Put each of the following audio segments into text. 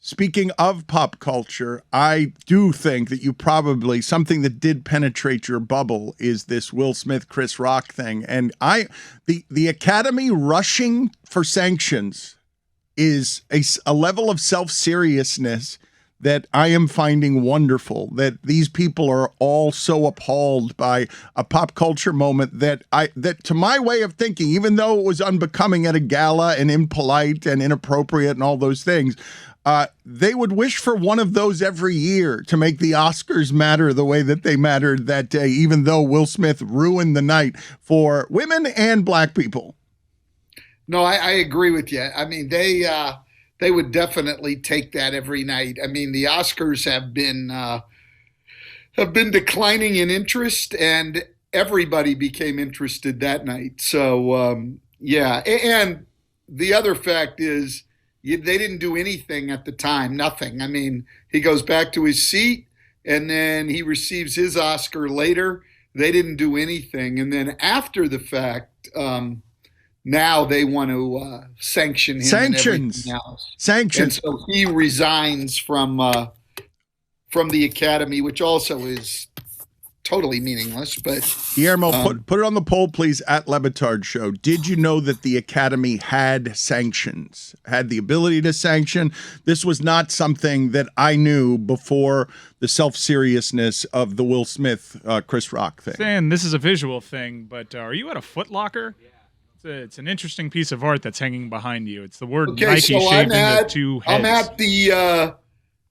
Speaking of pop culture, I do think that you probably, something that did penetrate your bubble is this Will Smith, Chris Rock thing. And the Academy rushing for sanctions is a level of self-seriousness that I am finding wonderful, that these people are all so appalled by a pop culture moment that to my way of thinking, even though it was unbecoming at a gala and impolite and inappropriate and all those things, they would wish for one of those every year to make the Oscars matter the way that they mattered that day, even though Will Smith ruined the night for women and black people. No, I agree with you. I mean, they would definitely take that every night. I mean, the Oscars have been declining in interest, and everybody became interested that night. So, yeah. And the other fact is, they didn't do anything at the time, nothing. I mean, he goes back to his seat, and then he receives his Oscar later. They didn't do anything. And then after the fact, now they want to sanction him. Sanctions. And everything else. Sanctions. And so he resigns from the Academy, which also is totally meaningless. But Guillermo, put it on the poll, please, at LeBatard Show. Did you know that the Academy had sanctions, had the ability to sanction? This was not something that I knew before the self-seriousness of the Will Smith, Chris Rock thing. Saying this is a visual thing, but are you at a Foot Locker? It's an interesting piece of art that's hanging behind you. It's the word Nike shaved into two heads. I'm at the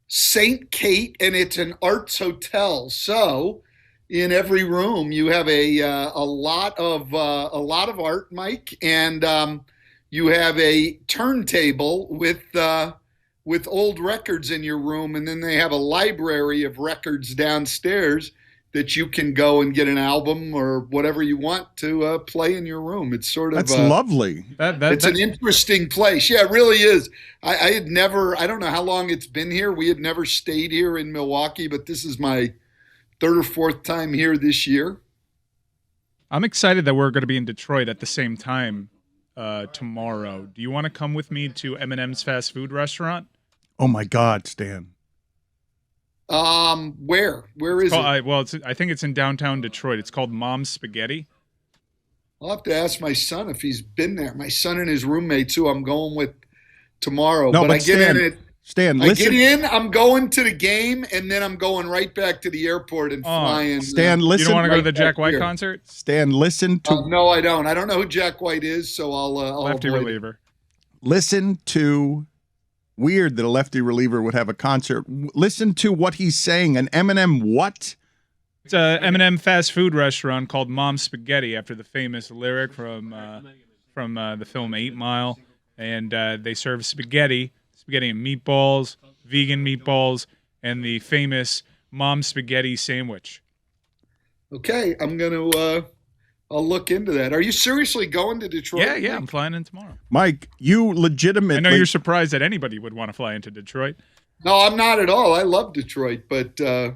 St. Kate, and it's an arts hotel. So in every room, you have a lot of art, Mike, and you have a turntable with old records in your room, and then they have a library of records downstairs that you can go and get an album or whatever you want to play in your room. It's sort of that's lovely. It's an interesting place. Yeah, it really is. I had never. I don't know how long it's been here. We had never stayed here in Milwaukee, but this is my third or fourth time here this year. I'm excited that we're going to be in Detroit at the same time tomorrow. Do you want to come with me to Eminem's fast food restaurant? Oh my God, Stan. Where is it? I think it's in downtown Detroit. It's called Mom's Spaghetti. I'll have to ask my son if he's been there. My son and his roommates, who I'm going with tomorrow. No, but I get in. Stan, I listen. get in. I'm going to the game, and then I'm going right back to the airport and flying. Stan, listen. You don't want to go to the Jack White concert? Stan, listen to. No, I don't. I don't know who Jack White is, so I'll lefty avoid reliever. It. Listen to. Weird that a lefty reliever would have a concert. Listen to what he's saying. An Eminem what? It's a Eminem fast food restaurant called Mom's Spaghetti, after the famous lyric from the film 8 Mile. And they serve spaghetti and meatballs, vegan meatballs, and the famous Mom's Spaghetti sandwich. Okay, I'll look into that. Are you seriously going to Detroit? Yeah, I'm flying in tomorrow. Mike, you legitimately. I know you're surprised that anybody would want to fly into Detroit. No, I'm not at all. I love Detroit, but and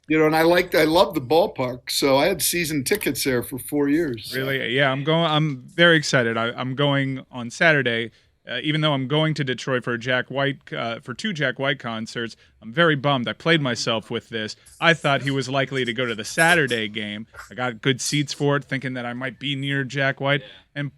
I love the ballpark. So I had season tickets there for 4 years. Really? Yeah, I'm very excited. I'm going on Saturday. Even though I'm going to Detroit for two Jack White concerts, I'm very bummed. I played myself with this. I thought he was likely to go to the Saturday game. I got good seats for it, thinking that I might be near Jack White, and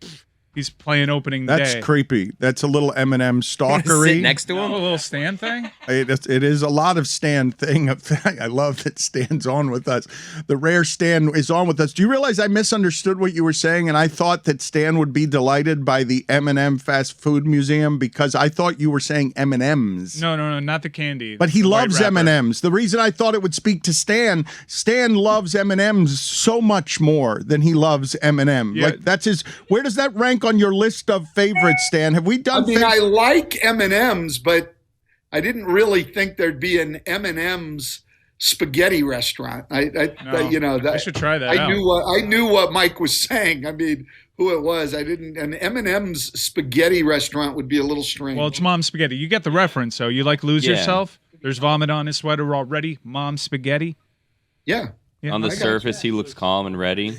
he's playing opening day. That's creepy. That's a little Eminem stalkery. Sit next to him. A little Stan thing. It is a lot of Stan thing. I love that Stan's on with us. The rare Stan is on with us. Do you realize I misunderstood what you were saying, and I thought that Stan would be delighted by the Eminem fast food museum because I thought you were saying M&Ms. No, not the candy. But he loves wrapper. M&Ms. The reason I thought it would speak to Stan loves M&Ms so much more than he loves Eminem. Yeah. Like that's his. Where does that rank on your list of favorites, Stan? Have we done? I like M&Ms, but I didn't really think there'd be an M&M's spaghetti restaurant. I should try that. I knew what Mike was saying. I mean, who it was. I didn't. An M&M's spaghetti restaurant would be a little strange. Well, it's Mom's Spaghetti. You get the reference, so you lose yourself. There's vomit on his sweater already. Mom's Spaghetti. Yeah. On the surface, he looks calm and ready.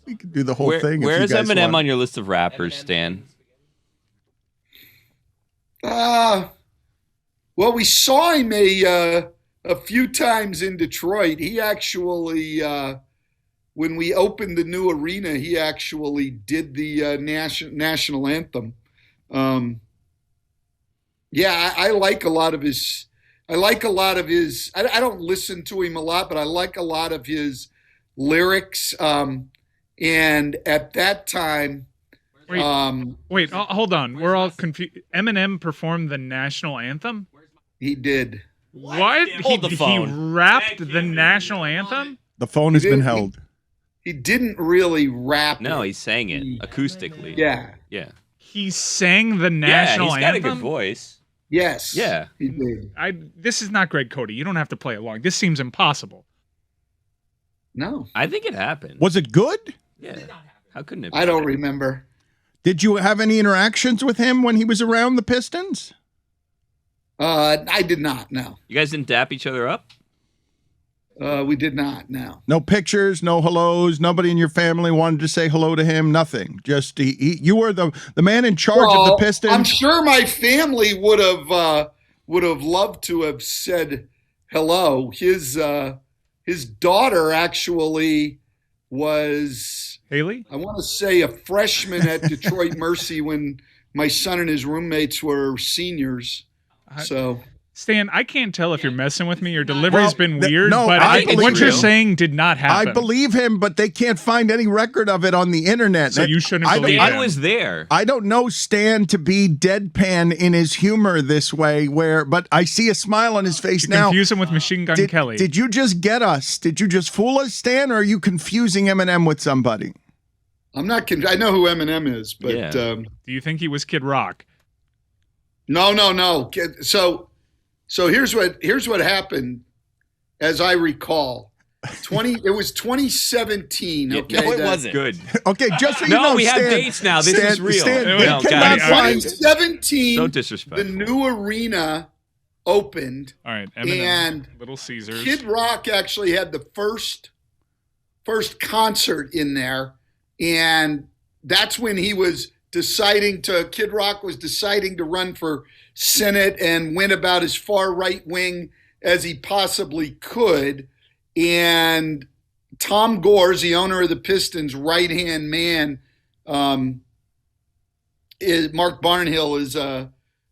We could do the whole thing. Where is Eminem on your list of rappers, Stan? Well, we saw him a few times in Detroit. He actually, when we opened the new arena, he actually did the national anthem. Yeah, I like a lot of his. I don't listen to him a lot, but I like a lot of his lyrics. And at that time, Wait, hold on. We're all confused. Eminem performed the national anthem? he did. What? Hold the phone. He rapped the national anthem? The phone has been held. He didn't really rap. No, it. he sang it acoustically. Yeah. Yeah. He sang the national Yeah, he's got a anthem? good voice. Yes. Yeah. He did. This is not Greg Cody. You don't have to play along. This seems impossible. No, I think it happened. Was it good? Yeah. How couldn't it be? I don't remember. Did you have any interactions with him when he was around the Pistons? I did not. No, You guys didn't dap each other up? we did not. No. No pictures, no hellos. Nobody in your family wanted to say hello to him. Nothing. Just you were the man in charge of the Pistons. I'm sure my family would have loved to have said hello. His daughter actually was, Haley? I want to say, a freshman at Detroit Mercy when my son and his roommates were seniors. So Stan, I can't tell if you're messing with me. Your delivery's been weird, no, but I believe what you're you. saying did not happen. I believe him, but they can't find any record of it on the internet. So you shouldn't I believe don't- him. I was there. I don't know Stan to be deadpan in his humor this way, but I see a smile on his face You now. confuse him with Machine Gun Kelly. Did you just get us? Did you just fool us, Stan, or are you confusing Eminem with somebody? I'm not. I know who Eminem is, but Yeah. Do you think he was Kid Rock? no. So here's what happened, as I recall. It was 2017. Okay, no, it that- wasn't. Good. Okay, just so you No, know, we have Stan, dates now. This Stan, is real. Stan, No, they God, cannot I- find. 2017. So the disrespectful. new arena opened, All right, Eminem, and Little Caesars. Kid Rock actually had the first concert in there, and that's when Kid Rock was deciding to run for Senate and went about as far right wing as he possibly could. And Tom Gore's, the owner of the Pistons, right hand man, is Mark Barnhill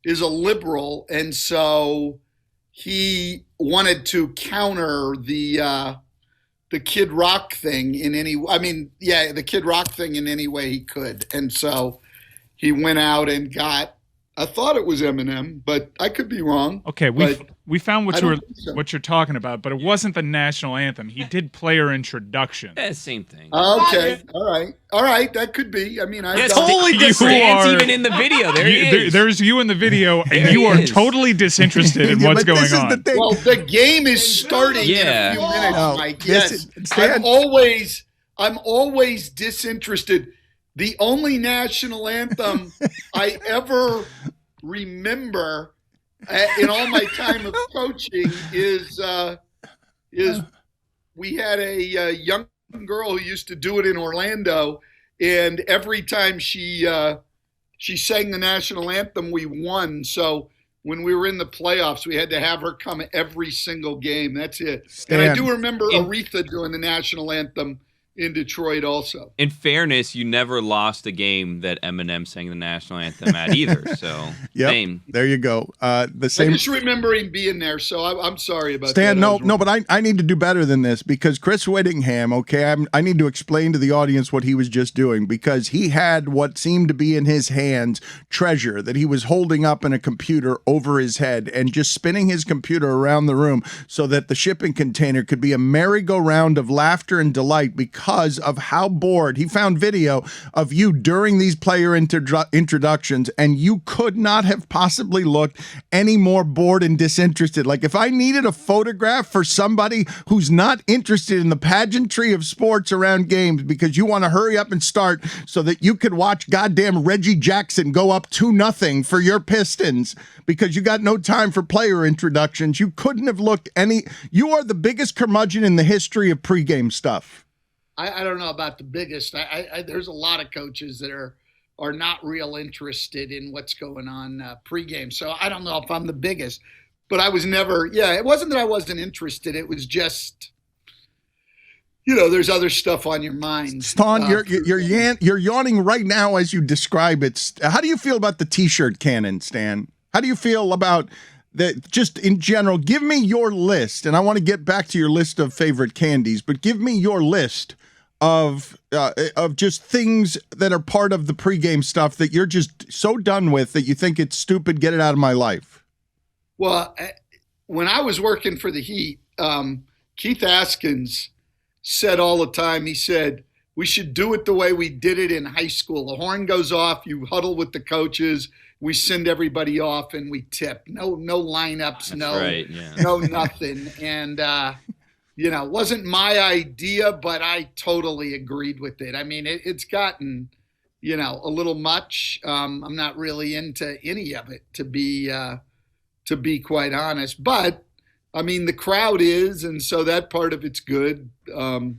is a liberal, and so he wanted to counter the Kid Rock thing the Kid Rock thing in any way he could. And so he went out and got, I thought it was Eminem, but I could be wrong. Okay, we found I don't think so. what you're talking about, but it wasn't the national anthem. He did player introduction. Yeah, same thing. Okay. All right. That could be. I mean, I It's don't- totally You different. Stan's are- even in the video. There he is. There's you in the video, and There you he are is. totally disinterested in Yeah, what's but going this is on. the thing. Well, the game is starting Yeah. in a few minutes, No, Mike. this Yes, is- Stan- I'm always disinterested. The only national anthem I ever remember in all my time of coaching is we had a young girl who used to do it in Orlando, and every time she sang the national anthem, we won. So when we were in the playoffs, we had to have her come every single game. That's it. And I Stan. do remember Aretha doing the national anthem in Detroit also. In fairness, you never lost a game that Eminem sang the national anthem at either. So, Yep. same. There you go. The I same. just remember him being there, so I'm sorry about Stan, that. I no, was no, wrong. but I need to do better than this because Chris Whittingham, okay, I need to explain to the audience what he was just doing because he had what seemed to be in his hands treasure that he was holding up in a computer over his head and just spinning his computer around the room so that the shipping container could be a merry-go-round of laughter and delight because of how bored. He found video of you during these player introductions, and you could not have possibly looked any more bored and disinterested. Like if I needed a photograph for somebody who's not interested in the pageantry of sports around games because you want to hurry up and start so that you could watch goddamn Reggie Jackson go up 2-0 for your Pistons because you got no time for player introductions, you couldn't have looked any. You are the biggest curmudgeon in the history of pregame stuff. I don't know about the biggest. There's a lot of coaches that are are not real interested in what's going on pregame. So I don't know if I'm the biggest, but I was never. Yeah, it wasn't that I wasn't interested. It was just, there's other stuff on your mind. Stan, you're yawning right now as you describe it. How do you feel about the T-shirt cannon, Stan? How do you feel about that? Just in general, give me your list, and I want to get back to your list of favorite candies, but give me your list of just things that are part of the pregame stuff that you're just so done with that you think it's stupid. Get it out of my life. Well, when I was working for the Heat, Keith Askins said all the time, he said, we should do it the way we did it in high school. The horn goes off, you huddle with the coaches, we send everybody off, and we tip. No lineups, no nothing. And, wasn't my idea, but I totally agreed with it. I mean, it's gotten, a little much. I'm not really into any of it, to be quite honest. But, I mean, the crowd is, and so that part of it's good. I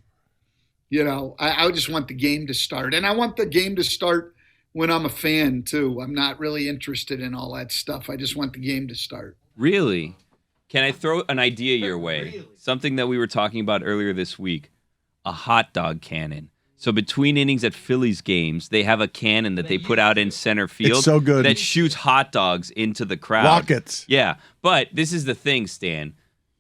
just want the game to start. And I want the game to start when I'm a fan, too. I'm not really interested in all that stuff. I just want the game to start. Really? Can I throw an idea your way? Really? Something that we were talking about earlier this week. A hot dog cannon. So between innings at Phillies games, they have a cannon that they put out in center field. It's so good. That shoots hot dogs into the crowd. Rockets. Yeah. But this is the thing, Stan.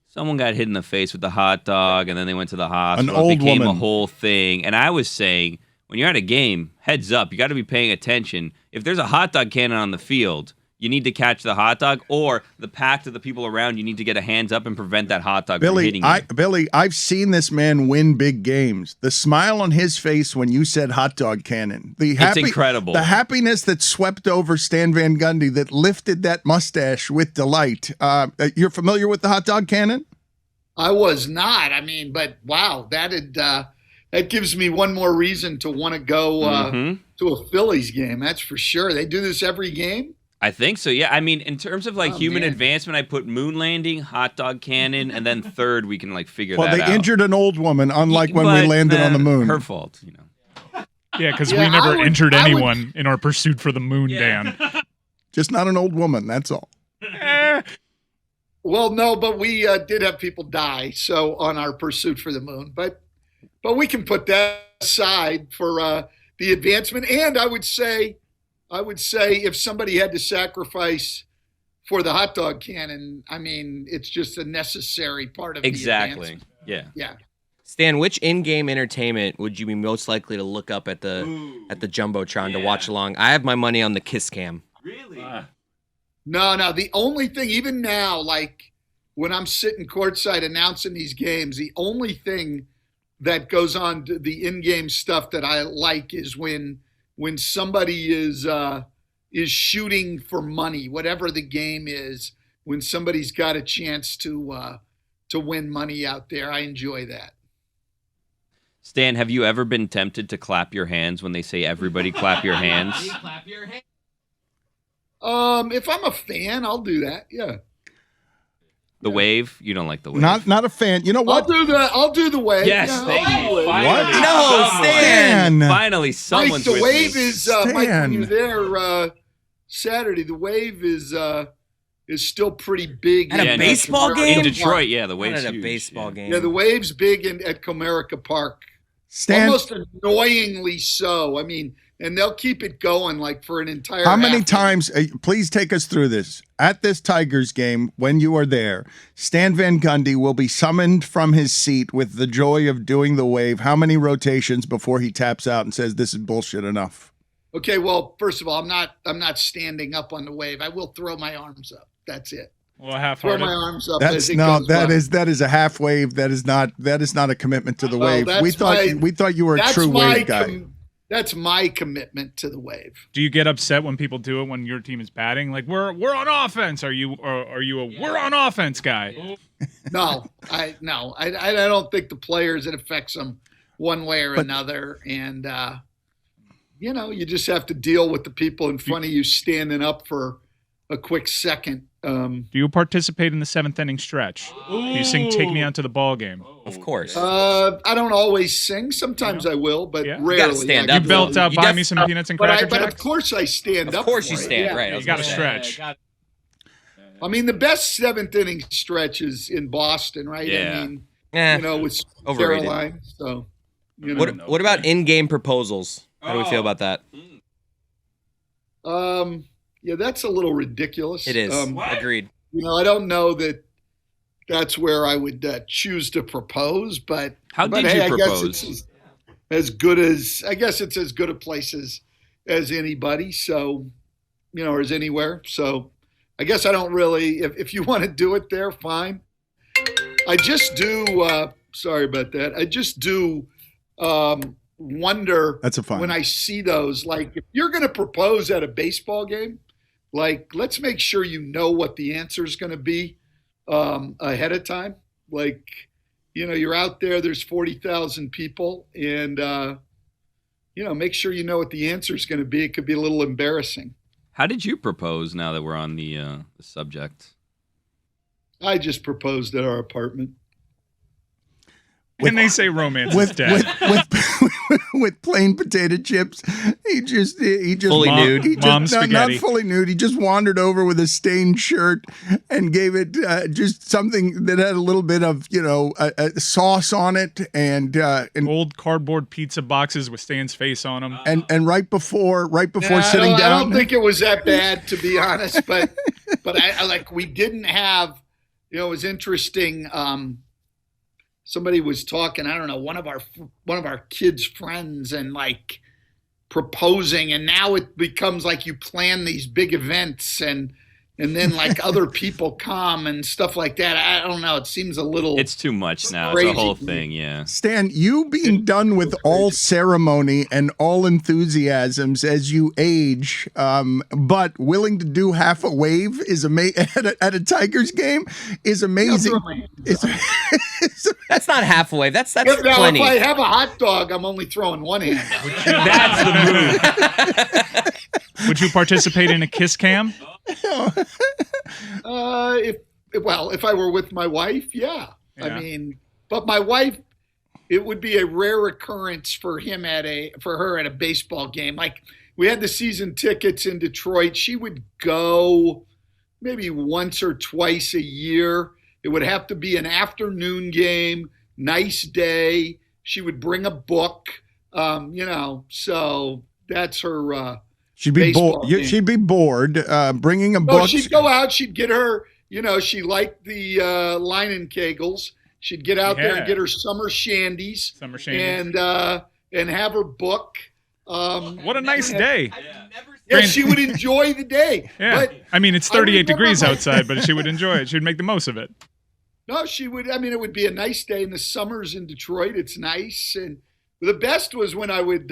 Someone got hit in the face with the hot dog, and then they went to the hospital. An old It became woman. a whole thing. And I was saying, when you're at a game, heads up, you got to be paying attention. If there's a hot dog cannon on the field, you need to catch the hot dog, or the pack of the people around you need to get a hands up and prevent that hot dog from hitting you. Billy, I've seen this man win big games. The smile on his face when you said hot dog cannon. It's incredible. The happiness that swept over Stan Van Gundy, that lifted that mustache with delight. You're familiar with the hot dog cannon? I was not. I mean, but wow, that gives me one more reason to want to go to a Phillies game. That's for sure. They do this every game? I think so, yeah. I mean, in terms of human advancement, I put moon landing, hot dog cannon, and then third we can figure that out. Well, they injured an old woman, unlike when we landed on the moon. Her fault, Yeah, because we never injured anyone in our pursuit for the moon, Dan. Just not an old woman, that's all. Well, no, but we did have people die, so on our pursuit for the moon. But we can put that aside for the advancement. And I would say if somebody had to sacrifice for the hot dog cannon, I mean, it's just a necessary part of the advancement. Yeah. Stan, which in-game entertainment would you be most likely to look up at the Jumbotron to watch along? I have my money on the Kiss Cam. Really? No. The only thing, even now, when I'm sitting courtside announcing these games, the only thing that goes on to the in-game stuff that I like is when somebody is shooting for money, whatever the game is, when somebody's got a chance to win money out there. I enjoy that. Stan, have you ever been tempted to clap your hands when they say everybody clap your hands? Clap your hands. If I'm a fan, I'll do that. Yeah. The wave? You don't like the wave? Not a fan. You know what? I'll do the wave. Yes, yeah, thank you. What? No, Stan. Finally, someone's Mike, the with wave me. is Mike, when you're there Saturday, the wave is still pretty big. At a baseball game? In Detroit, yeah, the wave's At a huge, baseball game. Yeah, the wave's big at Comerica Park. Stan, Almost annoyingly so. I mean, and they'll keep it going for an entire how many half times, please take us through this. At this Tigers game, when you are there, Stan Van Gundy will be summoned from his seat with the joy of doing the wave. How many rotations before he taps out and says, this is bullshit, enough? Okay, well, first of all, I'm not standing up on the wave. I will throw my arms up. That's it. Well, Throw half-hearted. my arms up. That's as it no, goes that by. is a half wave. That is not a commitment to the Well, wave. that's We thought you were a that's true my wave guy. That's my commitment to the wave. Do you get upset when people do it when your team is batting? Like we're on offense. Are you a we're on offense guy? No, I don't think the players, it affects them one way or another, and you just have to deal with the people in front of you standing up for a quick second. Do you participate in the 7th inning stretch? Do you sing "Take Me Out to the Ball Game"? Of course. I don't always sing. Sometimes I will, but Yeah. rarely. You gotta stand I up. You belt really- out "Buy Me Some Peanuts and Cracker But Jacks"? of course I stand up. Of course for you it, stand, yeah. right. I was You got to gonna say. stretch. I mean, the best 7th inning stretch is in Boston, right? Yeah. I mean, Eh, with overrated. Caroline. So, you know. What about in-game proposals? How do we feel about that? Yeah, that's a little ridiculous. It is. Agreed. I don't know that that's where I would choose to propose, but How but did hey, you I propose? guess it's as good as as good a place as anybody. So, or as anywhere. So, I guess I don't really. If you want to do it there, fine. I just do. Sorry about that. I just do wonder. That's a fine. When I see those. Like, if you're going to propose at a baseball game, like, let's make sure you know what the answer is going to be ahead of time. Like, you're out there. There's 40,000 people, and make sure you know what the answer is going to be. It could be a little embarrassing. How did you propose? Now that we're on the subject, I just proposed at our apartment. And they say romance is with dead. with plain potato chips. He just Fully nude. He just, Mom not spaghetti. fully nude. He just wandered over with a stained shirt and gave it just something that had a little bit of a sauce on it and Old cardboard pizza boxes with Stan's face on them. and right before Nah, sitting I down. don't think it was that bad, to be honest. But I like, we didn't have. It was interesting. Somebody was talking. I don't know, one of our kids' friends, and like proposing, and now it becomes like you plan these big events, and then like other people come and stuff like that. I don't know. It seems a little. it's too much now. It's crazy. a whole thing. Yeah. Stan, you being done with all ceremony and all enthusiasms as you age, but willing to do half a wave is at a Tigers game is amazing. That's not halfway. That's Now, plenty. if I have a hot dog, I'm only throwing one hand. That's the move. Would you participate in a kiss cam? If I were with my wife, yeah. Yeah. I mean, but my wife, it would be a rare occurrence for her at a baseball game. Like, we had the season tickets in Detroit. She would go maybe once or twice a year. It would have to be an afternoon game, nice day. She would bring a book, so that's her. She'd be Baseball bored. game. She'd be bored. Bringing a No, book. she'd go out. She'd get her. She liked the Leinenkegels. She'd get out there Yeah. and get her summer shandies. Summer shandies. And have her book. What a nice day. Yeah, she would enjoy the day. Yeah. But I mean, it's I 38 remember degrees my- outside, but she would enjoy it. She would make the most of it. no, she would. I mean, it would be a nice day in the summers in Detroit. It's nice, and the best was when I would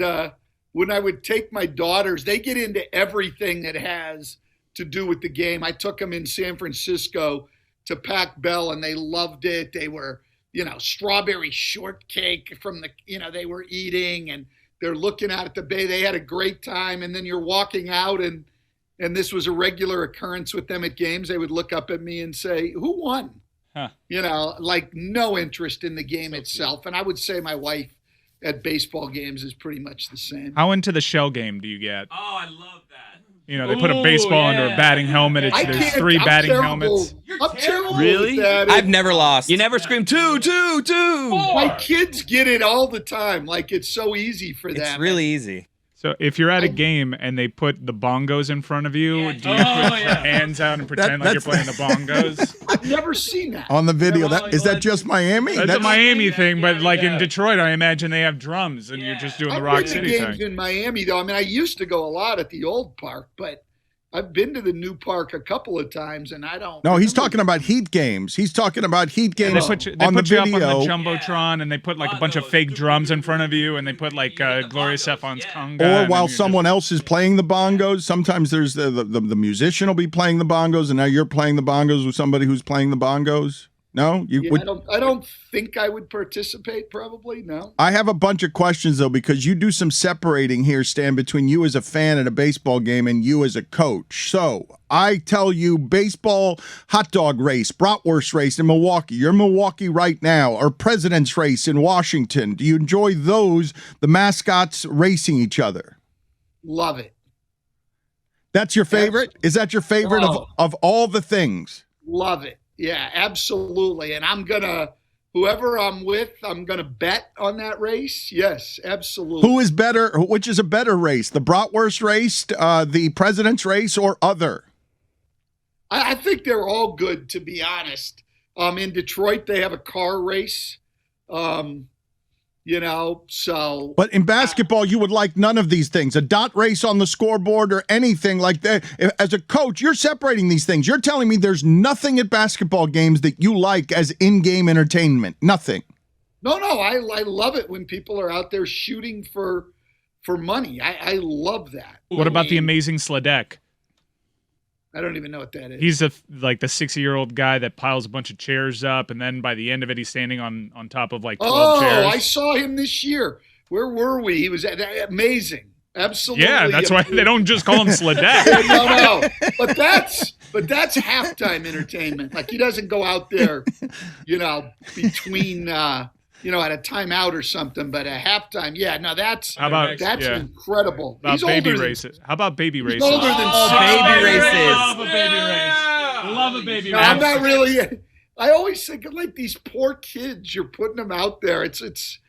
take my daughters. They get into everything that has to do with the game. I took them in San Francisco to Pac Bell, and they loved it. They were, strawberry shortcake from they were eating, and they're looking out at the bay. They had a great time, and then you're walking out, and this was a regular occurrence with them at games. They would look up at me and say, "Who won?" Huh. Like no interest in the game itself. And I would say my wife at baseball games is pretty much the same. How into the shell game do you get? Oh, I love that. They put a baseball under a batting helmet. There's 3 I'm batting terrible. helmets. I'm terrible Really? with that. I've never lost. You never scream two. My kids get it all the time. Like, it's so easy for them. It's really easy. So if you're at a game and they put the bongos in front of you, do you put your hands out and pretend like you're playing the bongos? I've never seen that. on the video. Is that just Miami? That's a Miami thing, but like in Detroit, I imagine they have drums and you're just doing the I've Rock been to City games thing. in Miami, though. I mean, I used to go a lot at the old park, but I've been to the new park a couple of times, and I don't. No, he's remember. talking about Heat games. He's talking about Heat They games put you, on the you up on the video. jumbotron, and they put like a bunch of fake drums in front of you, and they put like Gloria Stefan's conga. Or and while then you someone else is playing the bongos, sometimes there's the musician will be playing the bongos, and now you're playing the bongos with somebody who's playing the bongos. No, you Yeah, would. I don't think I would participate. Probably no. I have a bunch of questions though, because you do some separating here, Stan, between you as a fan at a baseball game and you as a coach. So I tell you, baseball hot dog race, bratwurst race in Milwaukee. You're in Milwaukee right now, or president's race in Washington. Do you enjoy those? The mascots racing each other. Love it. That's your favorite? Is that your favorite of all the things? Love it. Yeah, absolutely. And whoever I'm with, I'm gonna bet on that race. Yes, absolutely. Who is better? Which is a better race? The bratwurst race, the president's race, or other? I think they're all good, to be honest. In Detroit, they have a car race. So. But in basketball, you would like none of these things. A dot race on the scoreboard or anything like that. As a coach, you're separating these things. You're telling me there's nothing at basketball games that you like as in-game entertainment. Nothing. No, I love it when people are out there shooting for money. I love that. What about the amazing Sladek? I don't even know what that is. He's the 60-year-old guy that piles a bunch of chairs up, and then by the end of it, he's standing on top of like 12 chairs. I saw him this year. Where were we? He was amazing. Absolutely. Yeah, that's why they don't just call him Sladek. No. But that's halftime entertainment. Like, he doesn't go out there, between at a timeout or something, but a halftime. Yeah, no, that's incredible. About he's baby older races. How about baby races? He's older than baby races. Love a baby race. Love a baby race. I'm not really. I always think of like these poor kids. You're putting them out there. It's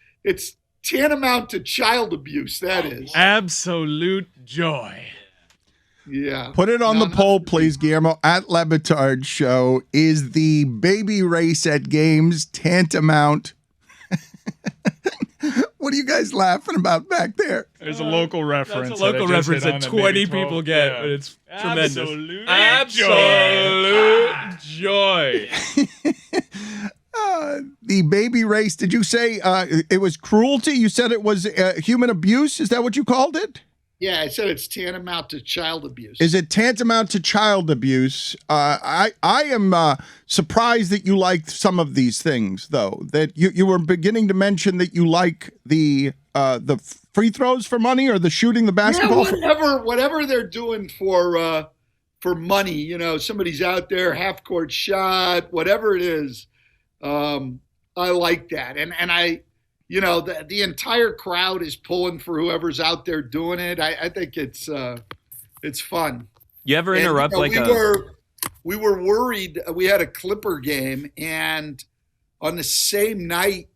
tantamount to child abuse. That is absolute joy. Yeah. Put it on the poll, please, Guillermo. At Le Batard Show, is the baby race at games tantamount? What are you guys laughing about back there? There's a local reference. That's a local reference that 20 people get, but it's tremendous. Absolute joy. The baby race, did you say it was cruelty? You said it was human abuse? Is that what you called it? Yeah, I said it's tantamount to child abuse. Is it tantamount to child abuse? I am surprised that you liked some of these things, though. That you were beginning to mention that you like the free throws for money or the shooting the basketball. Yeah, whatever they're doing for money. Somebody's out there, half court shot, whatever it is. I like that, and I. The entire crowd is pulling for whoever's out there doing it. I think it's fun. You ever interrupt we were worried. We had a Clipper game, and on the same night,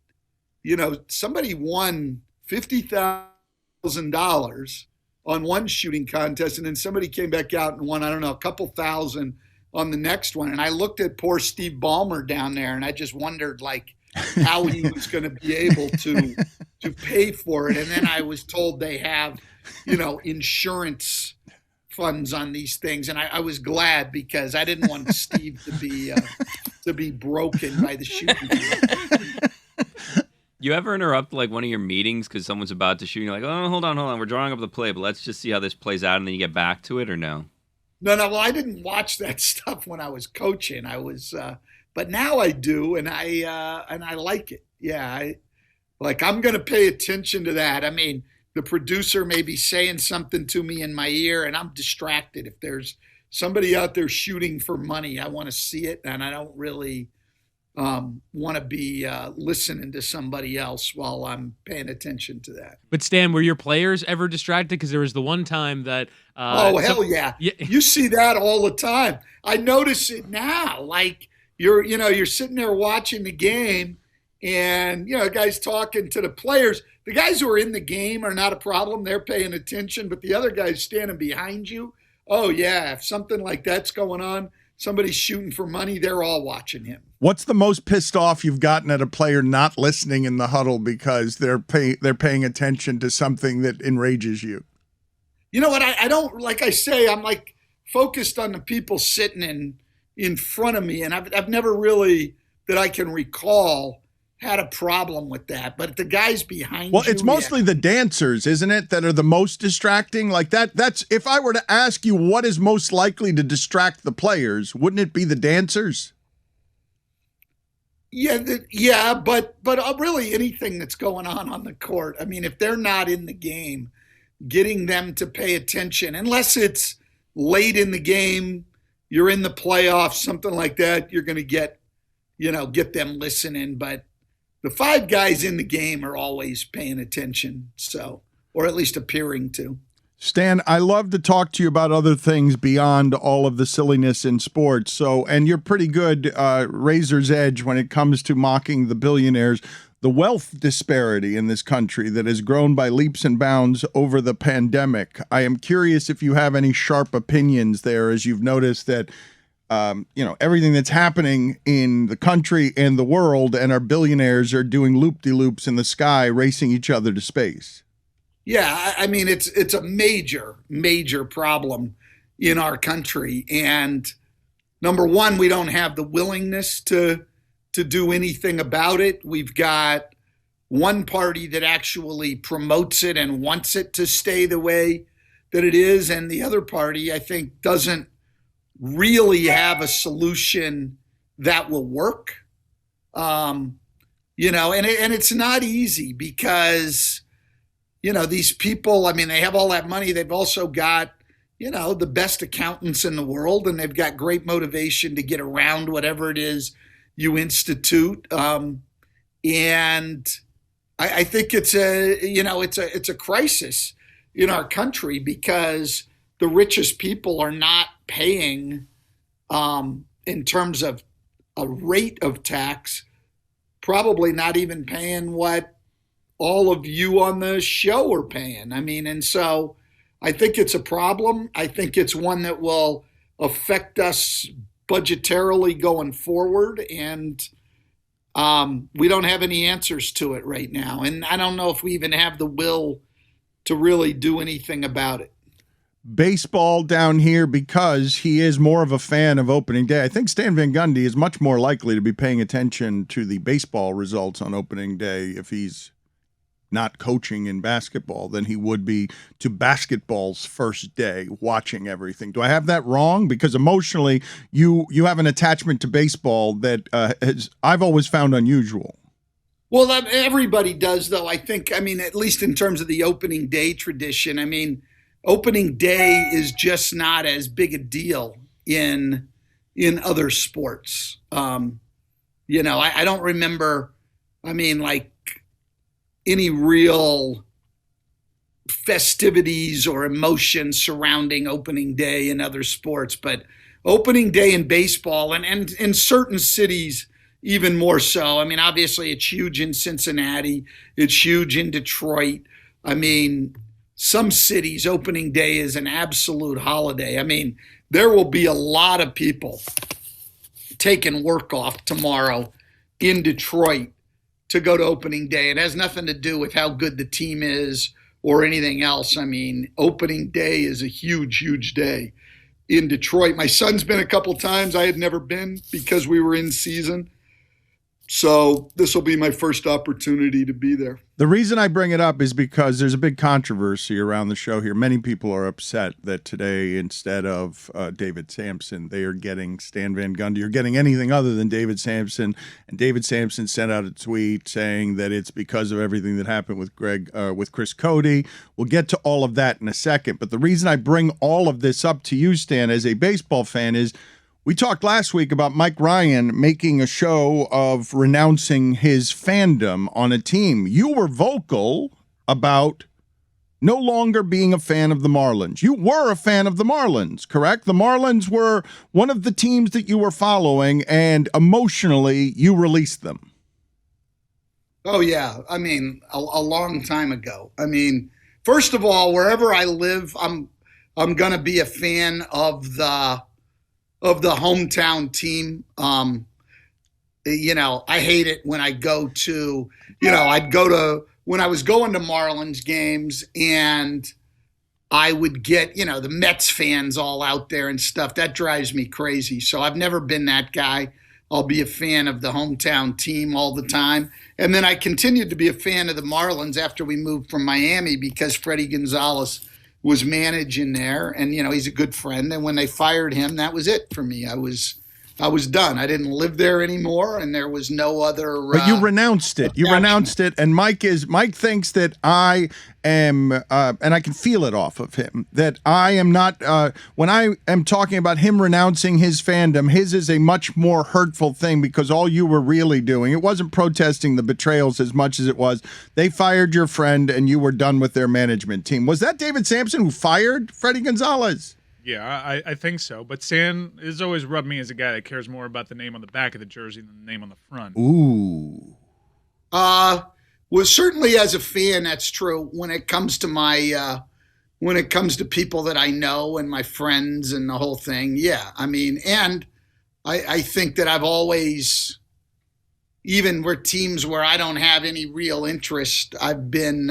somebody won $50,000 on one shooting contest, and then somebody came back out and won, I don't know, a couple thousand on the next one. And I looked at poor Steve Ballmer down there, and I just wondered, like, how he was going to be able to pay for it. And then I was told they have, insurance funds on these things. And I was glad, because I didn't want Steve to be broken by the shooting. You ever interrupt like one of your meetings because someone's about to shoot? And you're like, oh, hold on. We're drawing up the play, but let's just see how this plays out. And then you get back to it, or no? No. Well, I didn't watch that stuff when I was coaching. But now I do, and I like it. Yeah, I'm going to pay attention to that. I mean, the producer may be saying something to me in my ear, and I'm distracted. If there's somebody out there shooting for money, I want to see it, and I don't really want to be listening to somebody else while I'm paying attention to that. But Stan, were your players ever distracted? Because there was the one time that hell yeah. You see that all the time. I notice it now. Like, you're sitting there watching the game, and a guy's talking to the players. The guys who are in the game are not a problem. They're paying attention, but the other guy's standing behind you. Oh yeah, if something like that's going on, somebody's shooting for money, they're all watching him. What's the most pissed off you've gotten at a player not listening in the huddle because they're paying attention to something that enrages you? You know what? I don't, like I say, I'm like focused on the people sitting in front of me, and I've never really, that I can recall, had a problem with that. But the guys behind you, it's mostly the dancers, isn't it, that are the most distracting? Like that's if I were to ask you what is most likely to distract the players, wouldn't it be the dancers? but really anything that's going on the court. I mean, if they're not in the game, getting them to pay attention, unless it's late in the game, you're in the playoffs, something like that, you're going to get them listening. But the five guys in the game are always paying attention, or at least appearing to. Stan, I love to talk to you about other things beyond all of the silliness in sports. So, and you're pretty good, razor's edge when it comes to mocking the billionaires. The wealth disparity in this country that has grown by leaps and bounds over the pandemic. I am curious if you have any sharp opinions there, as you've noticed that, everything that's happening in the country and the world, and our billionaires are doing loop-de-loops in the sky, racing each other to space. Yeah, I mean, it's a major, major problem in our country. And number one, we don't have the willingness to do anything about it. We've got one party that actually promotes it and wants it to stay the way that it is. And the other party, I think, doesn't really have a solution that will work. And it's not easy because these people, I mean, they have all that money. They've also got, the best accountants in the world, and they've got great motivation to get around whatever it is you institute. And I think it's a crisis in our country because the richest people are not paying, in terms of a rate of tax, probably not even paying what all of you on the show are paying. I mean, and so I think it's a problem. I think it's one that will affect us budgetarily going forward. And we don't have any answers to it right now. And I don't know if we even have the will to really do anything about it. Baseball down here, because he is more of a fan of opening day. I think Stan Van Gundy is much more likely to be paying attention to the baseball results on opening day if he's not coaching in basketball than he would be to basketball's first day, watching everything. Do I have that wrong? Because emotionally, you have an attachment to baseball that I've always found unusual. Well, everybody does, though. I think, at least in terms of the opening day tradition, opening day is just not as big a deal in other sports. I don't remember, any real festivities or emotion surrounding opening day in other sports, but opening day in baseball and in certain cities even more so. Obviously it's huge in Cincinnati. It's huge in Detroit. Some cities opening day is an absolute holiday. There will be a lot of people taking work off tomorrow in Detroit to go to opening day. It has nothing to do with how good the team is or anything else. Opening day is a huge, huge day in Detroit. My son's been a couple times. I had never been because we were in season. So this will be my first opportunity to be there. The reason I bring it up is because there's a big controversy around the show here. Many people are upset that today, instead of David Samson, they are getting Stan Van Gundy or getting anything other than David Samson. And David Samson sent out a tweet saying that it's because of everything that happened with with Chris Cody. We'll get to all of that in a second. But the reason I bring all of this up to you, Stan, as a baseball fan, is we talked last week about Mike Ryan making a show of renouncing his fandom on a team. You were vocal about no longer being a fan of the Marlins. You were a fan of the Marlins, correct? The Marlins were one of the teams that you were following, and emotionally, you released them. Oh, yeah. A long time ago. First of all, wherever I live, I'm going to be a fan of the hometown team. I hate it when I go to, when I was going to Marlins games and I would get, the Mets fans all out there and stuff. That drives me crazy. So I've never been that guy. I'll be a fan of the hometown team all the time. And then I continued to be a fan of the Marlins after we moved from Miami because Freddie Gonzalez was managing there, and he's a good friend. And when they fired him, that was it for me. I was I was done. I didn't live there anymore, and there was no other. But you renounced it. You renounced it, and Mike thinks that I am, and I can feel it off of him, that I am not. When I am talking about him renouncing his fandom, his is a much more hurtful thing, because all you were really doing, it wasn't protesting the betrayals as much as it was they fired your friend and you were done with their management team. Was that David Samson who fired Freddie Gonzalez? Yeah, I think so. But Stan has always rubbed me as a guy that cares more about the name on the back of the jersey than the name on the front. Ooh. Well, certainly as a fan, that's true. When it comes to when it comes to people that I know and my friends and the whole thing, yeah. I mean, and I think that I've always, even where teams where I don't have any real interest, I've been,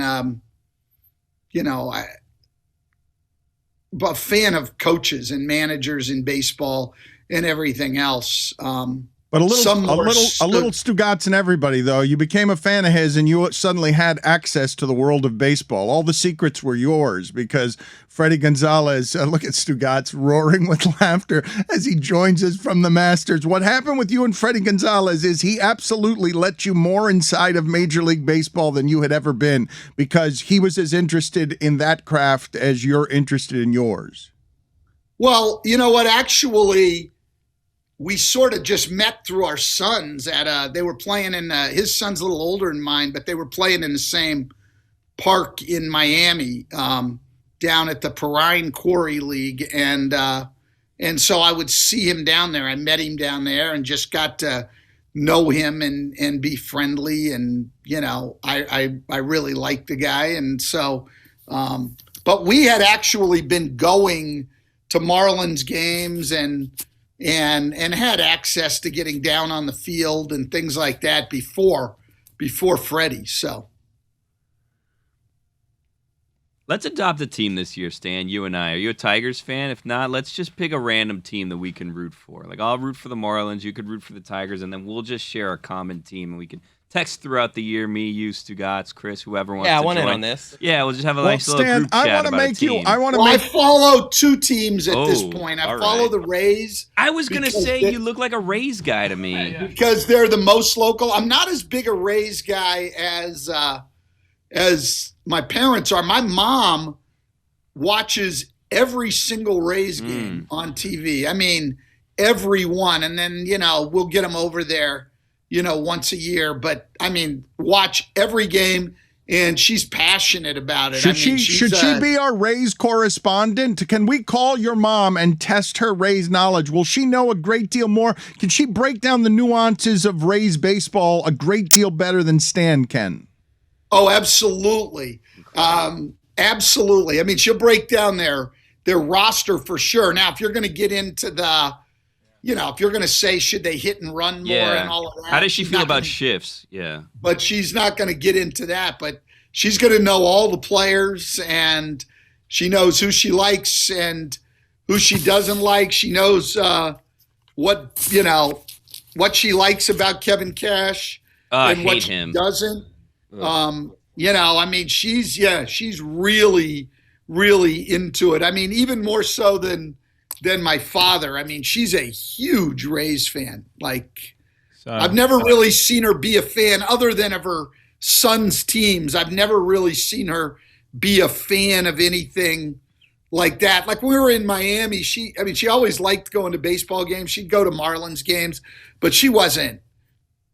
a fan of coaches and managers in baseball and everything else. But a little Stugotz in everybody, though. You became a fan of his, and you suddenly had access to the world of baseball. All the secrets were yours because Freddie Gonzalez, look at Stugotz roaring with laughter as he joins us from the Masters. What happened with you and Freddie Gonzalez is he absolutely let you more inside of Major League Baseball than you had ever been, because he was as interested in that craft as you're interested in yours. Well, you know what? Actually, we sort of just met through our sons they were playing in, his son's a little older than mine, but they were playing in the same park in Miami, down at the Perrine Quarry League. And so I would see him down there. I met him down there and just got to know him and be friendly. And, I really liked the guy. And so, but we had actually been going to Marlins games and had access to getting down on the field and things like that before Freddie. So let's adopt a team this year, Stan. You and I. Are you a Tigers fan? If not, let's just pick a random team that we can root for. Like, I'll root for the Marlins, you could root for the Tigers, and then we'll just share a common team, and we can text throughout the year. Me, you, Stugotz, Chris, whoever wants to join. Yeah, I want in on this. Yeah, we'll just have a nice little Stan, group chat about a team. I follow two teams at this point. I follow the Rays. I was going to say you look like a Rays guy to me. Because they're the most local. I'm not as big a Rays guy as my parents are. My mom watches every single Rays game on TV. I mean, every one. And then, we'll get them over there, once a year. But, I mean, watch every game, and she's passionate about it. Should she be our Rays correspondent? Can we call your mom and test her Rays knowledge? Will she know a great deal more? Can she break down the nuances of Rays baseball a great deal better than Stan can? Oh, absolutely. Absolutely. I mean, she'll break down their roster for sure. Now, if you're going to get into if you're going to say, should they hit and run more and all of that. How does she feel about shifts? Yeah. But she's not going to get into that. But she's going to know all the players, and she knows who she likes and who she doesn't like. She knows what she likes about Kevin Cash and what she doesn't. I mean, she's really, really into it. I mean, even more so than my father. I mean, she's a huge Rays fan. Like, I've never really seen her be a fan other than of her son's teams. I've never really seen her be a fan of anything like that. Like, when we were in Miami, she always liked going to baseball games. She'd go to Marlins games, but she wasn't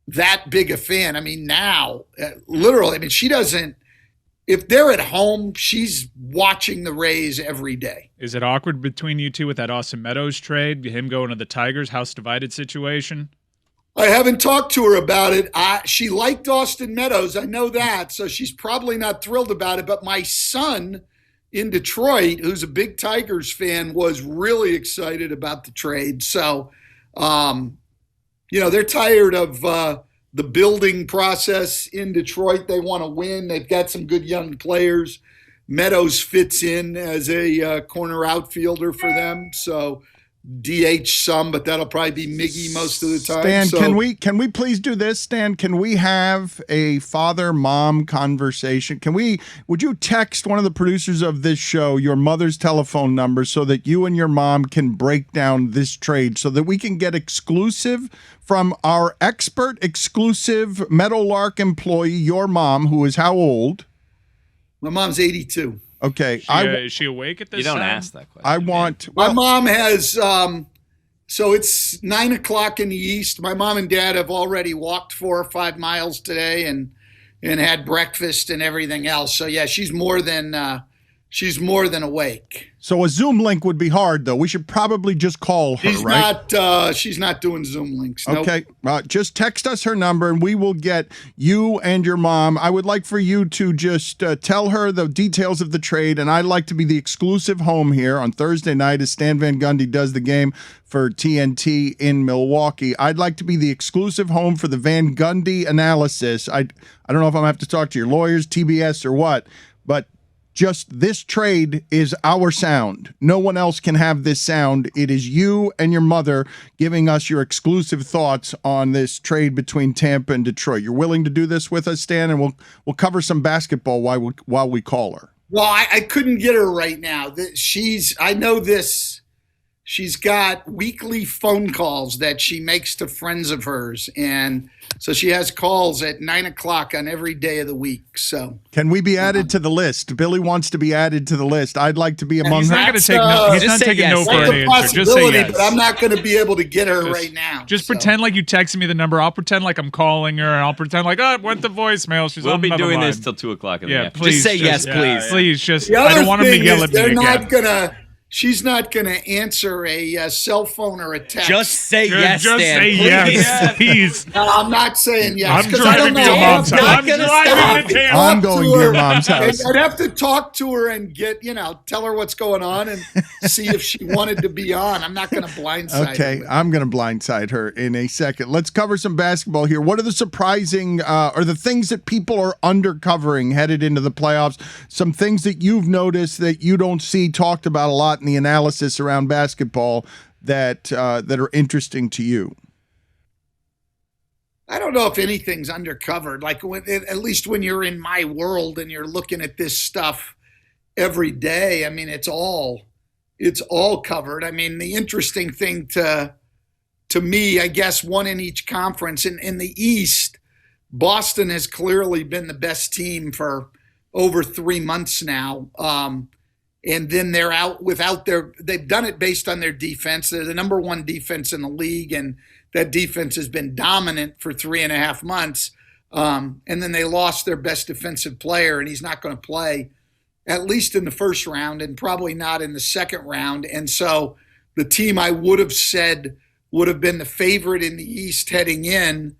that big a fan. I mean, now, literally, I mean, she doesn't, if they're at home, she's watching the Rays every day. Is it awkward between you two with that Austin Meadows trade, him going to the Tigers, house divided situation? I haven't talked to her about it. She liked Austin Meadows. I know that. So she's probably not thrilled about it. But my son in Detroit, who's a big Tigers fan, was really excited about the trade. So, they're tired of the building process in Detroit. They want to win. They've got some good young players. Meadows fits in as a corner outfielder for them. So DH some, but that'll probably be Miggy most of the time. Stan, So, can we please do this, Stan? Can we have a father-mom conversation? Would you text one of the producers of this show your mother's telephone number so that you and your mom can break down this trade so that we can get exclusive from our expert exclusive Meadowlark employee, your mom, who is how old? my mom's 82. Okay. Is she awake at this You don't time? ask that question. I want... My mom has, so it's 9 o'clock in the East. My mom and dad have already walked 4 or 5 miles today and had breakfast and everything else. So yeah, she's more than awake. So a Zoom link would be hard, though. We should probably just call her, right? She's not doing Zoom links. Nope. Okay, just text us her number and we will get you and your mom. I would like for you to just tell her the details of the trade, and I'd like to be the exclusive home here on Thursday night as Stan Van Gundy does the game for TNT in Milwaukee. I'd like to be the exclusive home for the Van Gundy analysis. I don't know if I'm going to have to talk to your lawyers, TBS, or what, but just this trade is our sound. No one else can have this sound. It is you and your mother giving us your exclusive thoughts on this trade between Tampa and Detroit. You're willing to do this with us, Stan, and we'll cover some basketball while we call her. Well, I couldn't get her right now. I know this. She's got weekly phone calls that she makes to friends of hers. And so she has calls at 9 o'clock on every day of the week. So can we be added to the list? Billy wants to be added to the list. I'd like to be among He's her. not going to take no. He's just not say taking yes. no for that's an a answer. Just say possibility, yes. but I'm not going to be able to get her right now. Just So. pretend like you texted me the number. I'll pretend like I'm calling her, and I'll pretend like, oh, it went to voicemail. She's We'll on be another doing line. this till 2 o'clock in the Yeah, afternoon. please. Just say yes, please. Please, just. The I other don't want him to thing yell is at me they're again. not gonna. She's not gonna answer a cell phone or a text. Just say yes, Just Stan. say please. yes, please. No, I'm not saying yes. I'm 'cause I don't driving to know your how mom's I'm house. not I'm gonna driving to Tampa. I'm going to your mom's house. I'd have to talk to her and get, tell her what's going on and see if she wanted to be on. I'm not going to blindside Okay, her. I'm going to blindside her in a second. Let's cover some basketball here. What are the surprising or the things that people are undercovering headed into the playoffs? Some things that you've noticed that you don't see talked about a lot in the analysis around basketball that are interesting to you. I don't know if anything's undercovered. Like at least when you're in my world and you're looking at this stuff every day, I mean, it's all covered. I mean, the interesting thing to me, I guess, one in each conference. In the East, Boston has clearly been the best team for over 3 months now. And then they're out they've done it based on their defense. They're the number 1 defense in the league, and that defense has been dominant for 3.5 months. And then they lost their best defensive player, and he's not going to play at least in the first round and probably not in the second round. And so the team I would have said would have been the favorite in the East heading in,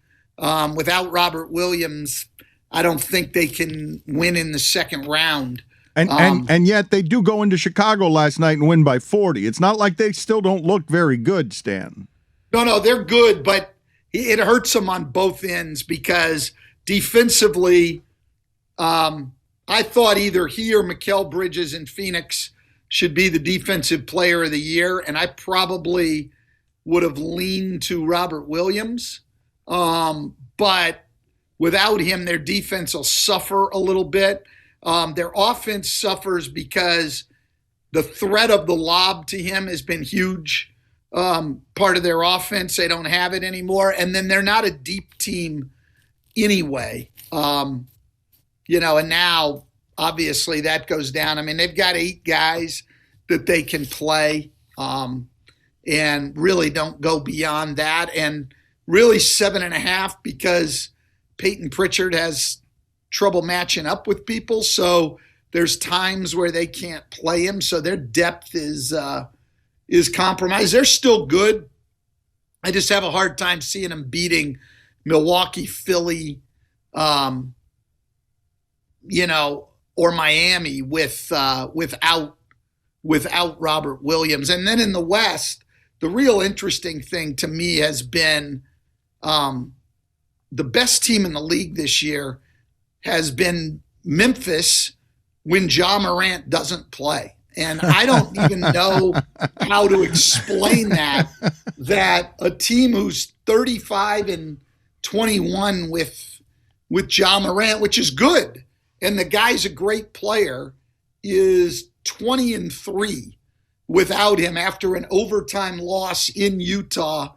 without Robert Williams, I don't think they can win in the second round. And yet they do go into Chicago last night and win by 40. It's not like they still don't look very good, Stan. No, they're good, but it hurts them on both ends because defensively, I thought either he or Mikal Bridges in Phoenix should be the defensive player of the year, and I probably would have leaned to Robert Williams. But without him, their defense will suffer a little bit. Their offense suffers because the threat of the lob to him has been huge. Part of their offense, they don't have it anymore. And then they're not a deep team anyway. And now obviously that goes down. I mean, they've got 8 guys that they can play, and really don't go beyond that. And really 7.5 because Peyton Pritchard has trouble matching up with people. So there's times where they can't play him. So their depth is compromised. They're still good. I just have a hard time seeing them beating Milwaukee, Philly, or Miami without Robert Williams. And then in the West, the real interesting thing to me has been the best team in the league this year has been Memphis when Ja Morant doesn't play. And I don't even know how to explain that a team who's 35-21 with Ja Morant, which is good, and the guy's a great player, is 20-3 without him after an overtime loss in Utah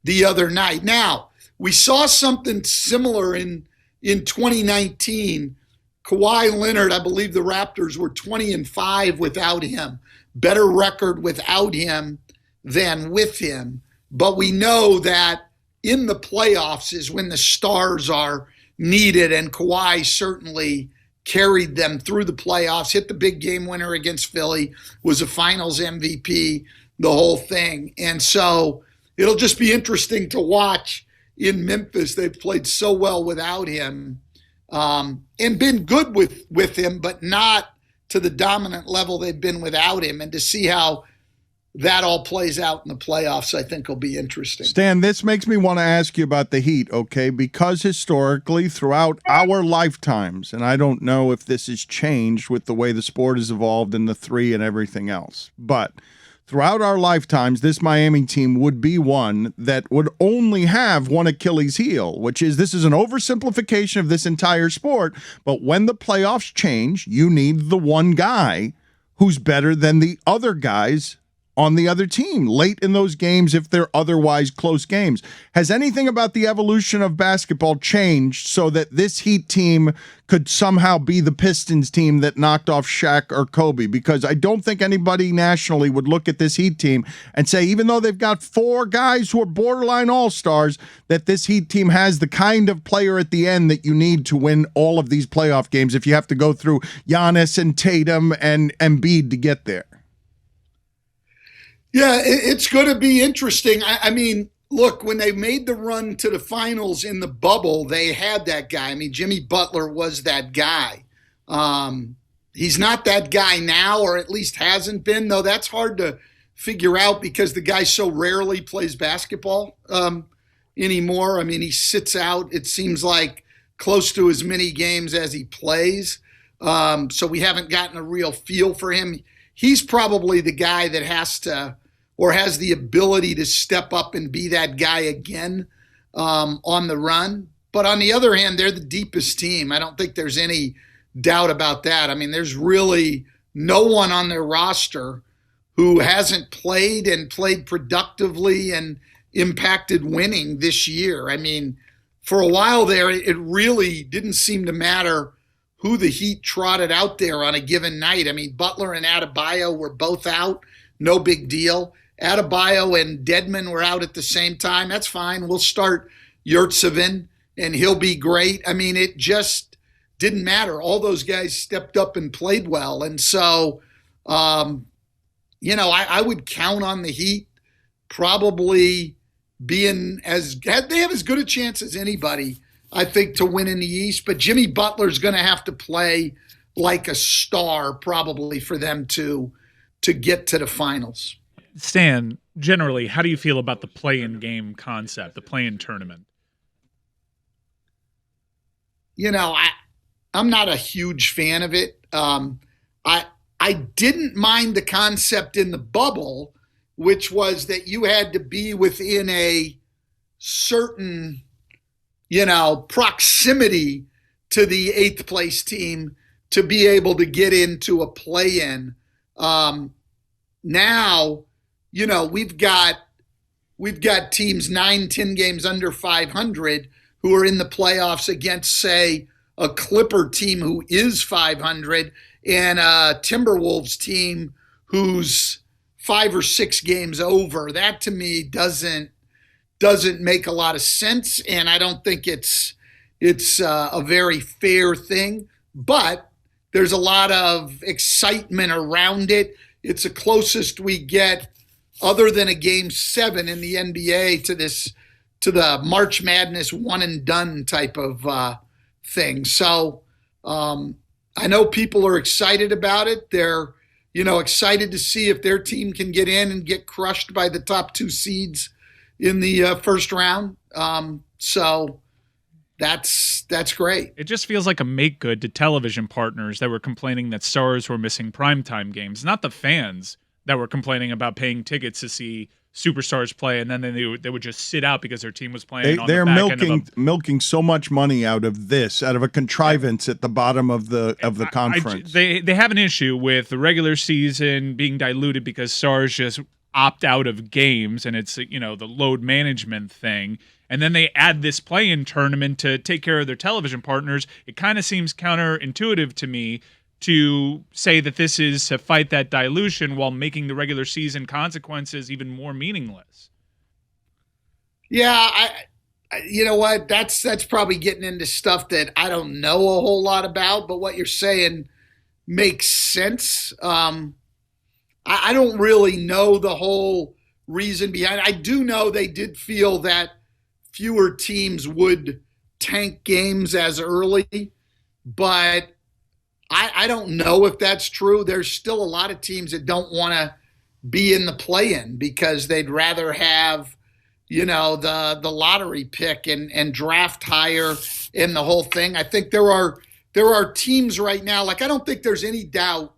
the other night. Now, we saw something similar in 2019. Kawhi Leonard, I believe the Raptors were 20-5 without him. Better record without him than with him. But we know that in the playoffs is when the stars are needed, and Kawhi certainly carried them through the playoffs, hit the big game winner against Philly, was a finals MVP, the whole thing. And so it'll just be interesting to watch in Memphis. They've played so well without him, and been good with him, but not to the dominant level they've been without him. And to see how that all plays out in the playoffs, I think will be interesting. Stan, this makes me want to ask you about the Heat, okay? Because historically, throughout our lifetimes, and I don't know if this has changed with the way the sport has evolved and the three and everything else, but throughout our lifetimes, this Miami team would be one that would only have one Achilles heel, which is, this is an oversimplification of this entire sport, but when the playoffs change, you need the one guy who's better than the other guys on the other team late in those games if they're otherwise close games. Has anything about the evolution of basketball changed so that this Heat team could somehow be the Pistons team that knocked off Shaq or Kobe? Because I don't think anybody nationally would look at this Heat team and say, even though they've got four guys who are borderline all-stars, that this Heat team has the kind of player at the end that you need to win all of these playoff games if you have to go through Giannis and Tatum and Embiid to get there. Yeah, it's going to be interesting. I mean, look, when they made the run to the finals in the bubble, they had that guy. I mean, Jimmy Butler was that guy. He's not that guy now, or at least hasn't been, though that's hard to figure out because the guy so rarely plays basketball anymore. I mean, he sits out, it seems like, close to as many games as he plays. So we haven't gotten a real feel for him. He's probably the guy that has to, or has the ability to step up and be that guy again on the run. But on the other hand, they're the deepest team. I don't think there's any doubt about that. I mean, there's really no one on their roster who hasn't played and played productively and impacted winning this year. I mean, for a while there, it really didn't seem to matter who the Heat trotted out there on a given night. I mean, Butler and Adebayo were both out. No big deal. Adebayo and Dedmon were out at the same time. That's fine. We'll start Yurtseven, and he'll be great. I mean, it just didn't matter. All those guys stepped up and played well. And so, I would count on the Heat probably being they have as good a chance as anybody, I think, to win in the East. But Jimmy Butler's going to have to play like a star probably for them to get to the finals. Stan, generally, how do you feel about the play-in game concept, the play-in tournament? I'm not a huge fan of it. I didn't mind the concept in the bubble, which was that you had to be within a certain proximity to the eighth place team to be able to get into a play-in. Now, we've got teams 9-10 games under 500 who are in the playoffs against, say, a Clipper team who is 500 and a Timberwolves team who's 5 or 6 games over. That to me doesn't make a lot of sense, and I don't think it's a very fair thing. But there's a lot of excitement around it. It's the closest we get, other than a Game 7 in the NBA, to the March Madness one and done type of thing. So I know people are excited about it. They're excited to see if their team can get in and get crushed by the top 2 seeds in the first round. So that's great. It just feels like a make good to television partners that were complaining that stars were missing primetime games, not the fans that were complaining about paying tickets to see superstars play, and then they would just sit out because their team was playing. They're milking so much money out of a contrivance at the bottom of the conference. They have an issue with the regular season being diluted because stars just opt out of games, and it's the load management thing. And then they add this play-in tournament to take care of their television partners. It kind of seems counterintuitive to me to say that this is to fight that dilution while making the regular season consequences even more meaningless. Yeah, you know what? That's probably getting into stuff that I don't know a whole lot about, but what you're saying makes sense. I don't really know the whole reason behind it. I do know they did feel that fewer teams would tank games as early, but I don't know if that's true. There's still a lot of teams that don't want to be in the play-in because they'd rather have, the lottery pick and draft higher in the whole thing. I think there are teams right now, like I don't think there's any doubt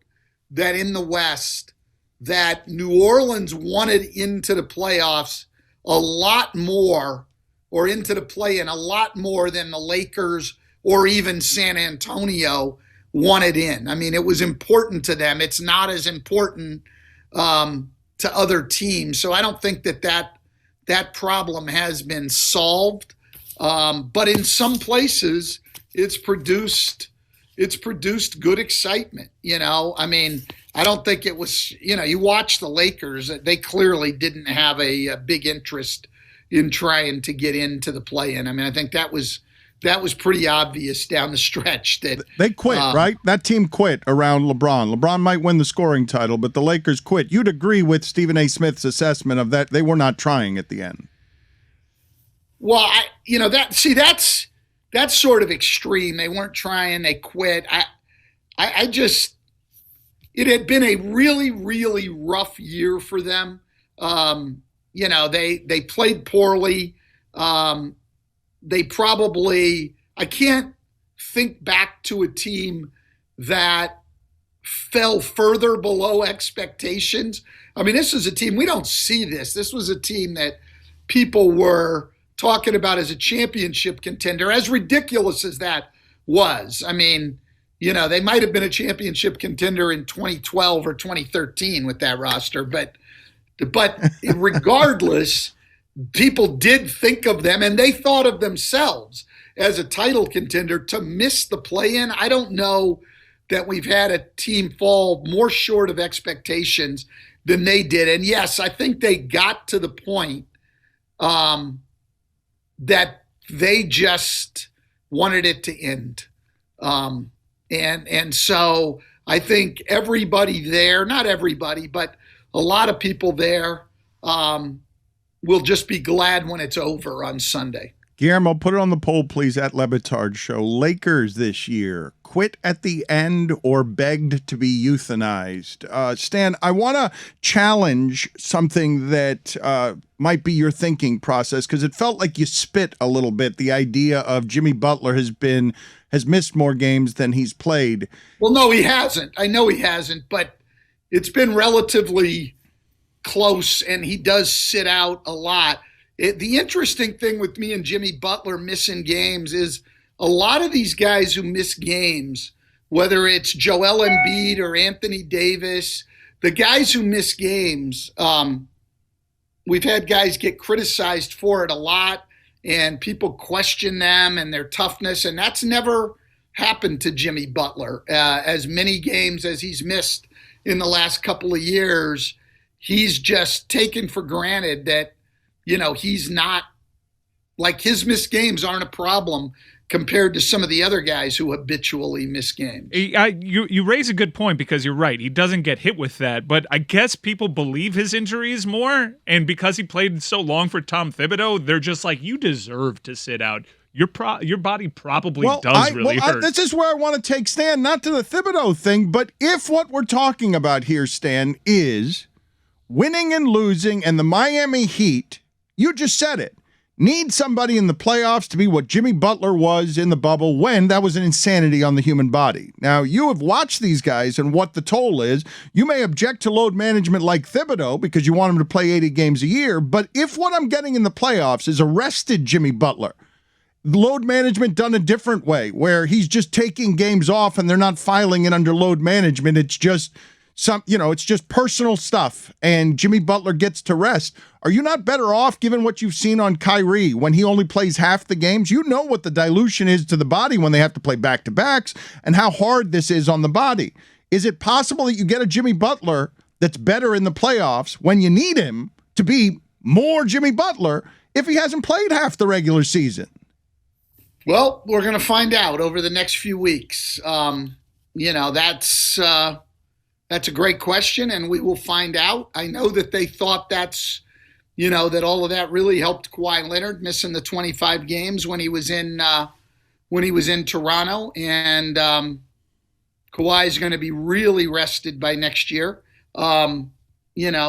that in the West that New Orleans wanted into the playoffs a lot more, or into the play-in a lot more than the Lakers or even San Antonio wanted in. I mean, it was important to them. It's not as important to other teams. So I don't think that problem has been solved. But in some places, it's produced good excitement. I mean, I don't think it was. You watch the Lakers; they clearly didn't have a big interest in trying to get into the play-in. I mean, I think that was pretty obvious down the stretch that they quit, right? That team quit around LeBron. LeBron might win the scoring title, but the Lakers quit. You'd agree with Stephen A. Smith's assessment of that. They were not trying at the end. Well, that's sort of extreme. They weren't trying. They quit. It had been a really, really rough year for them. They played poorly. They probably, I can't think back to a team that fell further below expectations. I mean, this is a team, we don't see this. This was a team that people were talking about as a championship contender, as ridiculous as that was. I mean, they might have been a championship contender in 2012 or 2013 with that roster, but regardless, people did think of them, and they thought of themselves as a title contender. To miss the play-in, I don't know that we've had a team fall more short of expectations than they did. And yes, I think they got to the point that they just wanted it to end. And so I think everybody there, not everybody, but a lot of people there will just be glad when it's over on Sunday. Guillermo, put it on the poll, please, at Le Batard Show. Lakers this year, quit at the end or begged to be euthanized? Stan, I want to challenge something that might be your thinking process, because it felt like you spit a little bit, the idea of Jimmy Butler has missed more games than he's played. Well, no, he hasn't. I know he hasn't, but it's been relatively close, and he does sit out a lot. The interesting thing with me and Jimmy Butler missing games is a lot of these guys who miss games, whether it's Joel Embiid or Anthony Davis, the guys who miss games, we've had guys get criticized for it a lot, and people question them and their toughness, and that's never happened to Jimmy Butler. As many games as he's missed in the last couple of years, he's just taken for granted that, he's not, like, his missed games aren't a problem compared to some of the other guys who habitually miss games. You raise a good point, because you're right. He doesn't get hit with that, but I guess people believe his injuries more, and because he played so long for Tom Thibodeau, they're just like, you deserve to sit out. Your body probably does really hurt. This is where I want to take Stan, not to the Thibodeau thing, but if what we're talking about here, Stan, is winning and losing and the Miami Heat, you just said it, need somebody in the playoffs to be what Jimmy Butler was in the bubble when that was an insanity on the human body. Now, you have watched these guys and what the toll is. You may object to load management like Thibodeau because you want him to play 80 games a year, but if what I'm getting in the playoffs is a rested Jimmy Butler, load management done a different way, where he's just taking games off and they're not filing it under load management, it's just it's just personal stuff, and Jimmy Butler gets to rest. Are you not better off given what you've seen on Kyrie when he only plays half the games? You know what the dilution is to the body when they have to play back-to-backs and how hard this is on the body. Is it possible that you get a Jimmy Butler that's better in the playoffs when you need him to be more Jimmy Butler if he hasn't played half the regular season? Well, we're going to find out over the next few weeks. That's a great question, and we will find out. I know that they thought that all of that really helped Kawhi Leonard missing the 25 games when he was in Toronto, and Kawhi is going to be really rested by next year.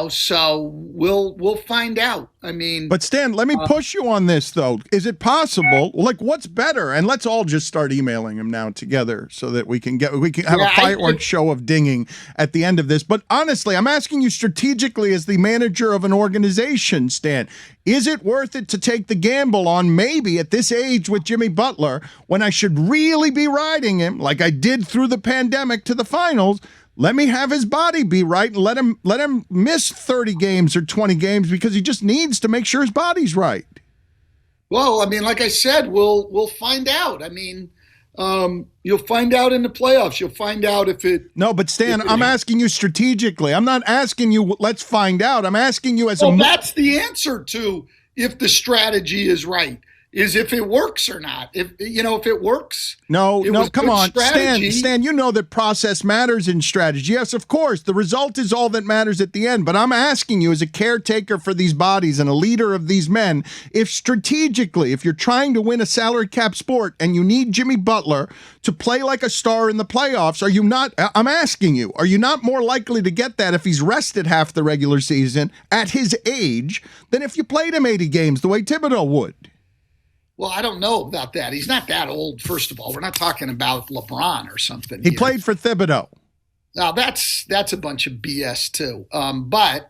So we'll find out. I mean, but Stan, let me push you on this though. Is it possible? Like, what's better? And let's all just start emailing him now together so that we can have a fireworks show of dinging at the end of this. But honestly, I'm asking you strategically as the manager of an organization, Stan. Is it worth it to take the gamble on maybe at this age with Jimmy Butler when I should really be riding him like I did through the pandemic to the finals? Let me have his body be right and let him miss 30 games or 20 games because he just needs to make sure his body's right. Well, I mean, like I said, we'll find out. I mean, you'll find out in the playoffs. You'll find out if it. No, but Stan, I'm asking you strategically. I'm not asking you, let's find out. I'm asking you as a. Well, that's the answer to if the strategy is right. Is if it works or not. If it works. No, come on. Strategy. Stan, you know that process matters in strategy. Yes, of course. The result is all that matters at the end. But I'm asking you as a caretaker for these bodies and a leader of these men, if strategically, if you're trying to win a salary cap sport and you need Jimmy Butler to play like a star in the playoffs, I'm asking you, are you not more likely to get that if he's rested half the regular season at his age than if you played him 80 games the way Thibodeau would? Well, I don't know about that. He's not that old, first of all. We're not talking about LeBron or something. He played for Thibodeau. Now, that's a bunch of BS, too. I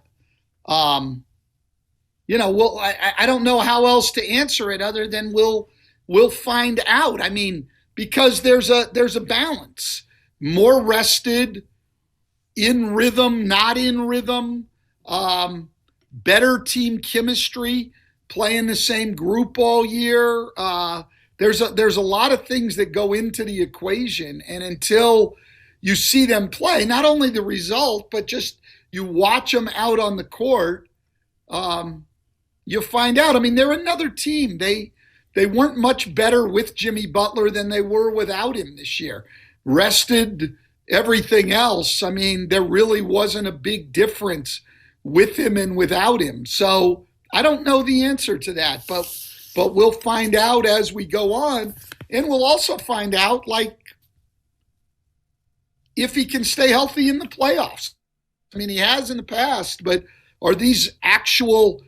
don't know how else to answer it other than we'll find out. I mean, because there's a balance. More rested, in rhythm, not in rhythm, better team chemistry, playing the same group all year. There's a lot of things that go into the equation, and until you see them play, not only the result, but just you watch them out on the court, you find out. I mean, they're another team. They weren't much better with Jimmy Butler than they were without him this year. Rested, everything else. I mean, there really wasn't a big difference with him and without him. So I don't know the answer to that, but we'll find out as we go on, and we'll also find out, like, if he can stay healthy in the playoffs. I mean, he has in the past, but are these actual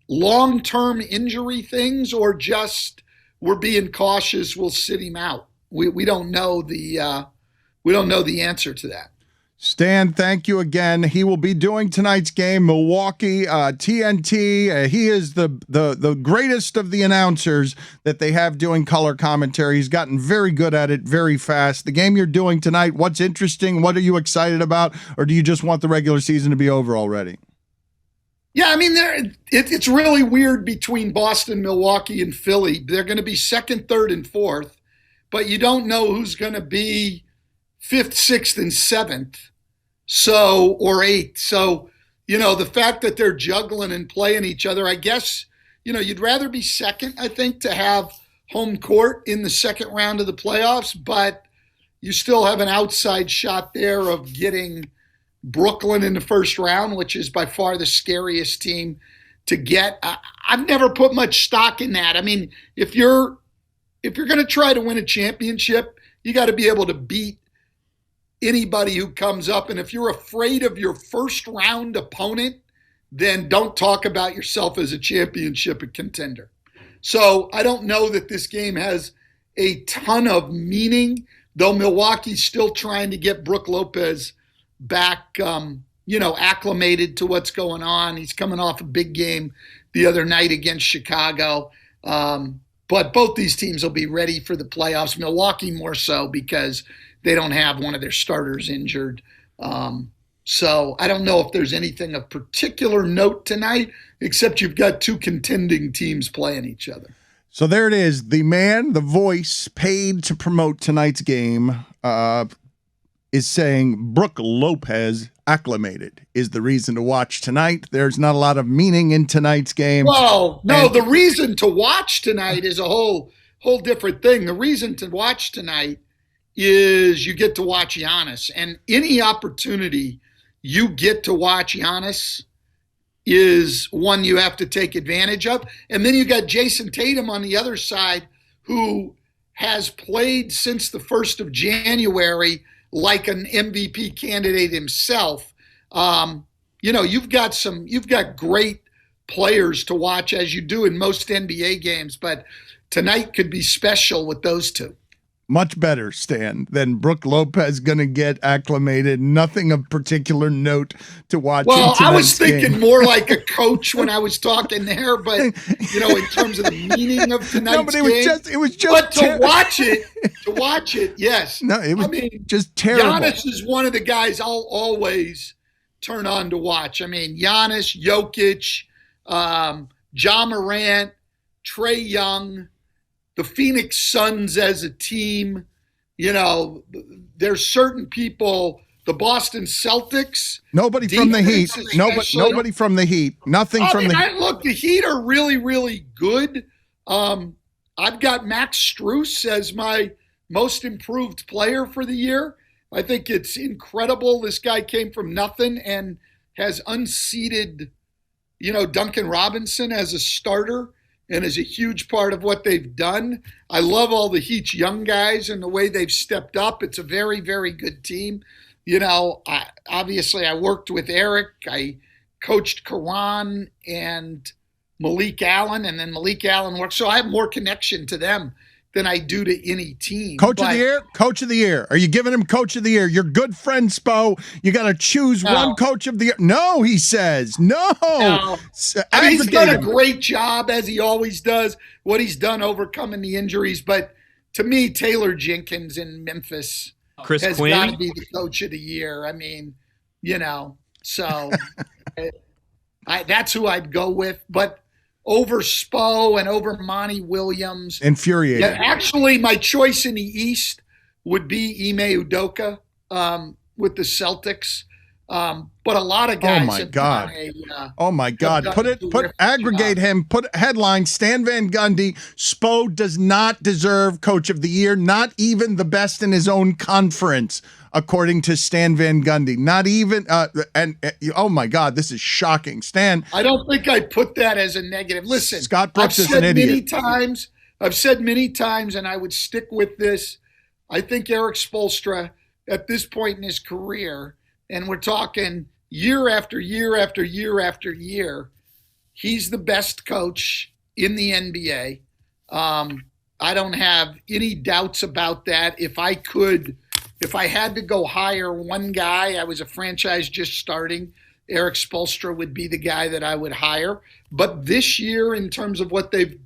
long-term injury things, or just we're being cautious, we'll sit him out? We don't know the answer to that. Stan, thank you again. He will be doing tonight's game, Milwaukee, TNT. He is the greatest of the announcers that they have doing color commentary. He's gotten very good at it very fast. The game you're doing tonight, what's interesting? What are you excited about? Or do you just want the regular season to be over already? Yeah, I mean, it's really weird between Boston, Milwaukee, and Philly. They're going to be second, third, and fourth, but you don't know who's going to be fifth, sixth, and seventh. Or eighth. So, the fact that they're juggling and playing each other, I guess, you'd rather be second, I think, to have home court in the second round of the playoffs, but you still have an outside shot there of getting Brooklyn in the first round, which is by far the scariest team to get. I've never put much stock in that. I mean, if you're going to try to win a championship, you got to be able to beat anybody who comes up. And if you're afraid of your first round opponent, then don't talk about yourself as a championship contender. So I don't know that this game has a ton of meaning, though Milwaukee's still trying to get Brook Lopez back, acclimated to what's going on. He's coming off a big game the other night against Chicago. But both these teams will be ready for the playoffs. Milwaukee more so because they don't have one of their starters injured. So I don't know if there's anything of particular note tonight, except you've got two contending teams playing each other. So there it is. The man, the voice paid to promote tonight's game is saying Brook Lopez acclimated is the reason to watch tonight. There's not a lot of meaning in tonight's game. Well, no, the reason to watch tonight is a whole different thing. The reason to watch tonight is you get to watch Giannis, and any opportunity you get to watch Giannis is one you have to take advantage of. And then you got Jason Tatum on the other side, who has played since the 1st of January like an MVP candidate himself. You've got great players to watch, as you do in most NBA games, but tonight could be special with those two. Much better, Stan, than Brook Lopez going to get acclimated. Nothing of particular note to watch. Well, I was thinking more like a coach when I was talking there, but in terms of the meaning of tonight's game. It was just. But to watch it, yes. No, it was just terrible. Giannis is one of the guys I'll always turn on to watch. I mean, Giannis, Jokic, Ja Morant, Trae Young, the Phoenix Suns as a team. There's certain people, the Boston Celtics. Nobody from the Heat. Nobody from the Heat. Nothing from the Heat. Look, the Heat are really, really good. I've got Max Strus as my most improved player for the year. I think it's incredible. This guy came from nothing and has unseated, Duncan Robinson as a starter, and is a huge part of what they've done. I love all the Heat's young guys and the way they've stepped up. It's a very, very good team. Obviously I worked with Eric. I coached Karan and Malik Allen, and then Malik Allen worked. So I have more connection to them than I do to any team. Coach of the year. Are you giving him coach of the year? Your good friend Spo. You got to choose one coach of the year. No, he says. No. He's done a great job, as he always does, what he's done overcoming the injuries. But to me, Taylor Jenkins in Memphis has got to be the coach of the year. I mean, so that's who I'd go with. But over Spo and over Monty Williams. Infuriating. Yeah, actually, my choice in the East would be Ime Udoka with the Celtics. But a lot of guys have done Oh my God. Aggregate him, put headline, Stan Van Gundy. Spo does not deserve coach of the year, not even the best in his own conference, according to Stan Van Gundy. Not even, oh my God, this is shocking. Stan. I don't think I put that as a negative. Listen, Scott Brooks is an idiot. I've said many times, and I would stick with this. I think Eric Spoelstra, at this point in his career, and we're talking year after year after year after year, he's the best coach in the NBA. I don't have any doubts about that. If I had to go hire one guy, I was a franchise just starting, Eric Spoelstra would be the guy that I would hire. But this year, in terms of what they've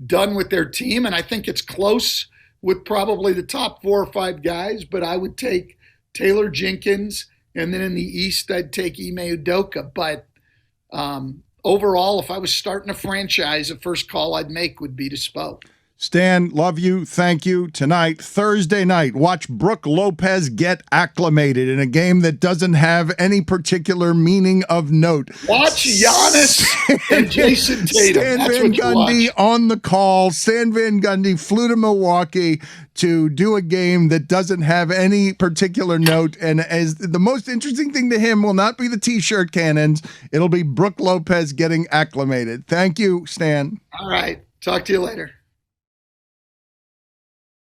done with their team, and I think it's close with probably the top 4 or 5 guys, but I would take Taylor Jenkins, and then in the East, I'd take Ime Udoka. But overall, if I was starting a franchise, the first call I'd make would be to Spo. Stan, love you. Thank you. Tonight, Thursday night, watch Brook Lopez get acclimated in a game that doesn't have any particular meaning of note. Watch Giannis and Jason Tatum. Stan Van Gundy on the call. Stan Van Gundy flew to Milwaukee to do a game that doesn't have any particular note. And as the most interesting thing to him will not be the T-shirt cannons. It'll be Brook Lopez getting acclimated. Thank you, Stan. All right. Talk to you later.